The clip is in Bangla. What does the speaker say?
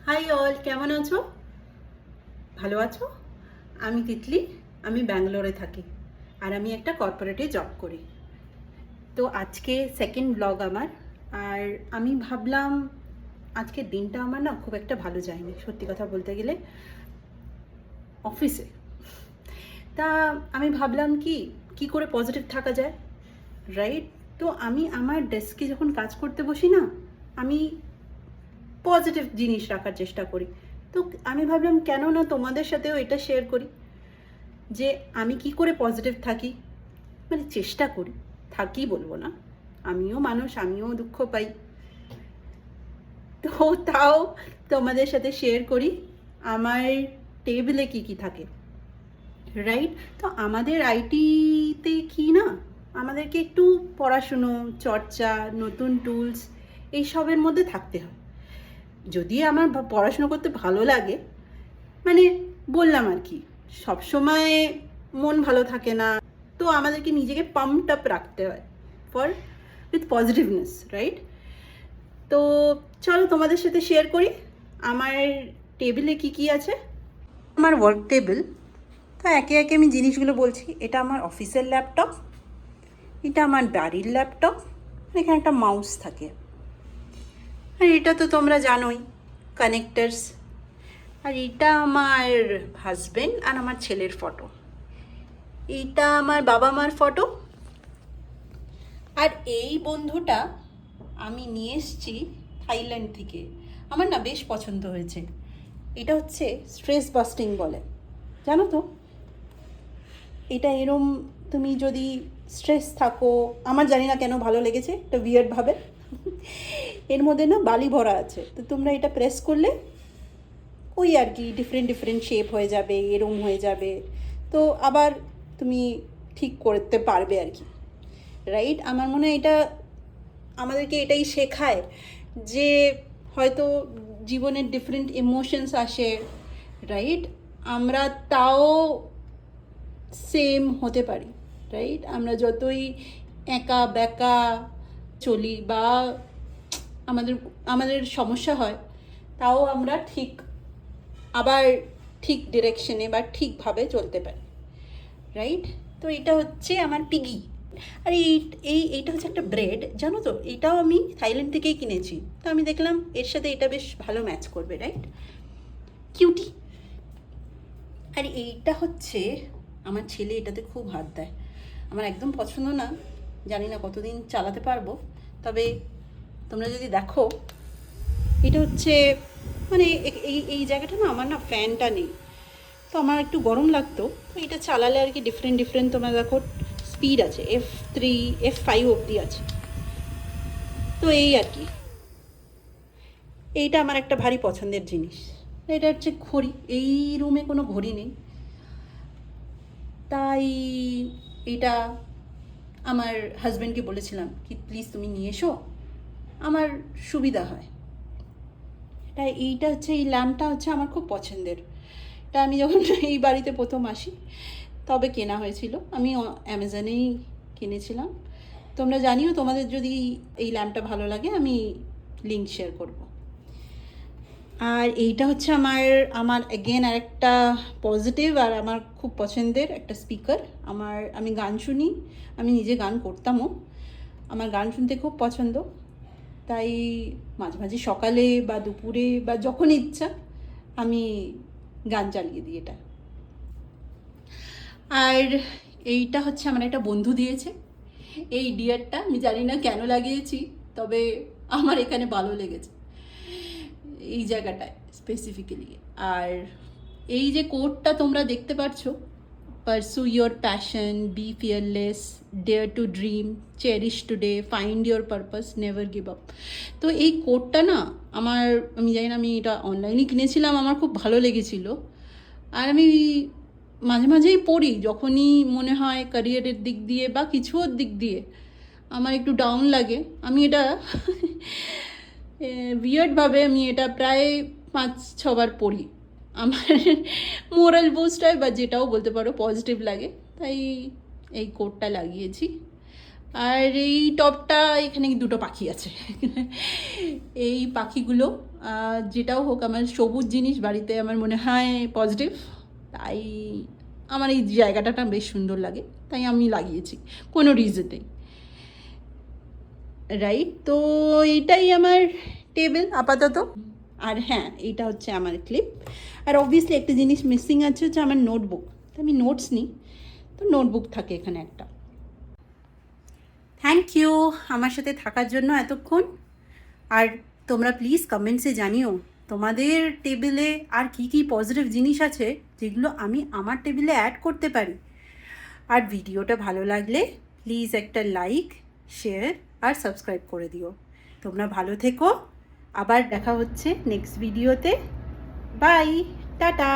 হাই অল, কেমন আছো? ভালো আছো? আমি তিতলি। আমি ব্যাঙ্গালোরে থাকি আর আমি একটা কর্পোরেটে জব করি। তো আজকে সেকেন্ড ব্লগ আমার। আর আমি ভাবলাম আজকের দিনটা আমার না খুব একটা ভালো যায়নি, সত্যি কথা বলতে গেলে, অফিসে। তা আমি ভাবলাম কি কি করে পজিটিভ থাকা যায়, রাইট? তো আমি আমার ডেস্কে যখন কাজ করতে বসি না, আমি পজিটিভ জিনিস রাখার চেষ্টা করি। তো আমি ভাবলাম কেন না তোমাদের সাথেও এটা শেয়ার করি যে আমি কি করে পজিটিভ থাকি, মানে চেষ্টা করি, থাকি বলবো না, আমিও মানুষ, আমিও দুঃখ পাই। তো তাও তোমাদের সাথে শেয়ার করি আমার টেবিলে কি কি থাকে, রাইট? তো আমাদের আইটিতে কি না, আমাদেরকে একটু পড়াশুনো, চর্চা, নতুন টুলস এইসবের মধ্যে থাকতে হয়। যদি আমার পড়াশুনো করতে ভালো লাগে, মানে বললাম আর কি, সবসময় মন ভালো থাকে না, তো আমাদেরকে নিজেকে পাম্পড আপ রাখতে হয় ফর উইথ পজিটিভনেস, রাইট? তো চলো তোমাদের সাথে শেয়ার করি আমার টেবিলে কি কি আছে। আমার ওয়ার্ক টেবিল। তো একে একে আমি জিনিসগুলো বলছি। এটা আমার অফিসের ল্যাপটপ, এটা আমার বাড়ির ল্যাপটপ, এখানে একটা মাউস থাকে, আর এটা তো তোমরা জানোই, কানেক্টার্স। আর এটা আমার হাজবেন্ড আর আমার ছেলের ফটো, এইটা আমার বাবা মার ফটো। আর এই বন্ধুটা আমি নিয়ে এসেছি থাইল্যান্ড থেকে, আমার না বেশ পছন্দ হয়েছে। এটা হচ্ছে স্ট্রেস বাস্টিং বলে, জানো তো? এটা এরম, তুমি যদি স্ট্রেস থাকো, আমার জানি না কেন ভালো লেগেছে, এটা উইয়ার্ডভাবে। এর মধ্যে না বালি ভরা আছে, তো তোমরা এটা প্রেস করলে ওই আর কি ডিফারেন্ট ডিফারেন্ট শেপ হয়ে যাবে, এরম হয়ে যাবে, তো আবার তুমি ঠিক করতে পারবে আর কি, রাইট? আমার মনে হয় এটা আমাদেরকে এটাই শেখায় যে হয়তো জীবনের ডিফারেন্ট ইমোশনস আসে, রাইট? আমরা তাও সেম হতে পারি, রাইট? আমরা যতই একা বেকা চলি বা আমাদের আমাদের সমস্যা হয়, তাও আমরা ঠিক আবার ঠিক ডিরেকশনে বা ঠিকভাবে চলতে পারি, রাইট? তো এটা হচ্ছে আমার পিগি। আর এইটা হচ্ছে একটা ব্রেড, জানো তো? এটাও আমি থাইল্যান্ড থেকেই কিনেছি, তো আমি দেখলাম এর সাথে এটা বেশ ভালো ম্যাচ করবে, রাইট? কিউটি। আর এইটা হচ্ছে আমার ছেলে, এটাতে খুব হাত দেয়, আমার একদম পছন্দ না, জানি না কতদিন চালাতে পারবো। তবে তোমরা যদি দেখো, এটা হচ্ছে মানে এই এই জায়গাটা না, আমার না ফ্যানটা নেই, তো আমার একটু গরম লাগতো, তো এটা চালালে আর কি ডিফারেন্ট ডিফারেন্ট তোমরা দেখো স্পিড আছে, F3 F5 অবধি আছে, তো এই আর কি। এইটা আমার একটা ভারী পছন্দের জিনিস। এটা হচ্ছে ঘড়ি, এই রুমে কোনো ঘড়ি নেই, তাই এটা আমার হাজব্যান্ডকে বলেছিলাম কি প্লিজ তুমি নিয়ে এসো, আমার সুবিধা হয়। তাই এইটা হচ্ছে, এই ল্যাম্পটা হচ্ছে আমার খুব পছন্দের। এটা আমি যখন এই বাড়িতে প্রথম আসি তবে কেনা হয়েছিল, আমি অ্যামাজনেই কিনেছিলাম। তোমরা জানিও, তোমাদের যদি এই ল্যাম্পটা ভালো লাগে আমি লিঙ্ক শেয়ার করব। আর এইটা হচ্ছে আমার আমার এগেন আর একটা পজিটিভ আর আমার খুব পছন্দের একটা স্পিকার। আমি গান শুনি, আমি নিজে গান করতামও, আমার গান শুনতে খুব পছন্দ, তাই মাঝে মাঝে সকালে বা দুপুরে বা যখন ইচ্ছা আমি গান চালিয়ে দিই এটা। আর এইটা হচ্ছে আমার একটা বন্ধু দিয়েছে, এই ডিয়ারটা আমি জানি না কেন লাগিয়েছি, তবে আমার এখানে ভালো লেগেছে এই জায়গাটায় স্পেসিফিক্যালি। আর এই যে কোটটা তোমরা দেখতে পাচ্ছ, pursue your passion, be fearless, dare to dream, cherish today, find your purpose, never give up. তো এই কোটটা না আমি জানি না, আমি এটা অনলাইনে কিনেছিলাম, আমার খুব ভালো লেগেছিল। আর আমি মাঝে মাঝেই পড়ি যখনই মনে হয় ক্যারিয়ারের দিক দিয়ে বা কিছুর দিক দিয়ে আমার একটু ডাউন লাগে, আমি এটা উইয়ার্ডভাবে আমি এটা প্রায় 5-6 বার পড়ি। আমার মোরাল বুস্ট হয় বা যেটাও বলতে পারো, পজিটিভ লাগে, তাই এই কোটটা লাগিয়েছি। আর এই টপটা, এখানে দুটো পাখি আছে, এই পাখিগুলো যেটাও হোক, আমার সবুজ জিনিস বাড়িতে আমার মনে হয় পজিটিভ, তাই আমার এই জায়গাটা বেশ সুন্দর লাগে, তাই আমি লাগিয়েছি, কোনো রিজন নেই, রাইট? তো এইটাই আমার টেবিল আপাতত। আর হ্যাঁ, এইটা হচ্ছে আমার ক্লিপ। আর অবভিয়াসলি একটা জিনিস মিসিং আছে, হচ্ছে আমার নোটবুক। তো আমি নোটস নিই, তো নোটবুক থাকে এখানে একটা। থ্যাংক ইউ আমার সাথে থাকার জন্য এতক্ষণ। আর তোমরা প্লিজ কমেন্টসে জানিও তোমাদের টেবিলে আর কি কি পজিটিভ জিনিস আছে যেগুলো আমি আমার টেবিলে অ্যাড করতে পারি। আর ভিডিওটা ভালো লাগলে প্লিজ একটা লাইক, শেয়ার আর সাবস্ক্রাইব করে দিও। তোমরা ভালো থেকো, আবার দেখা হচ্ছে নেক্সট ভিডিওতে। Bye, tata.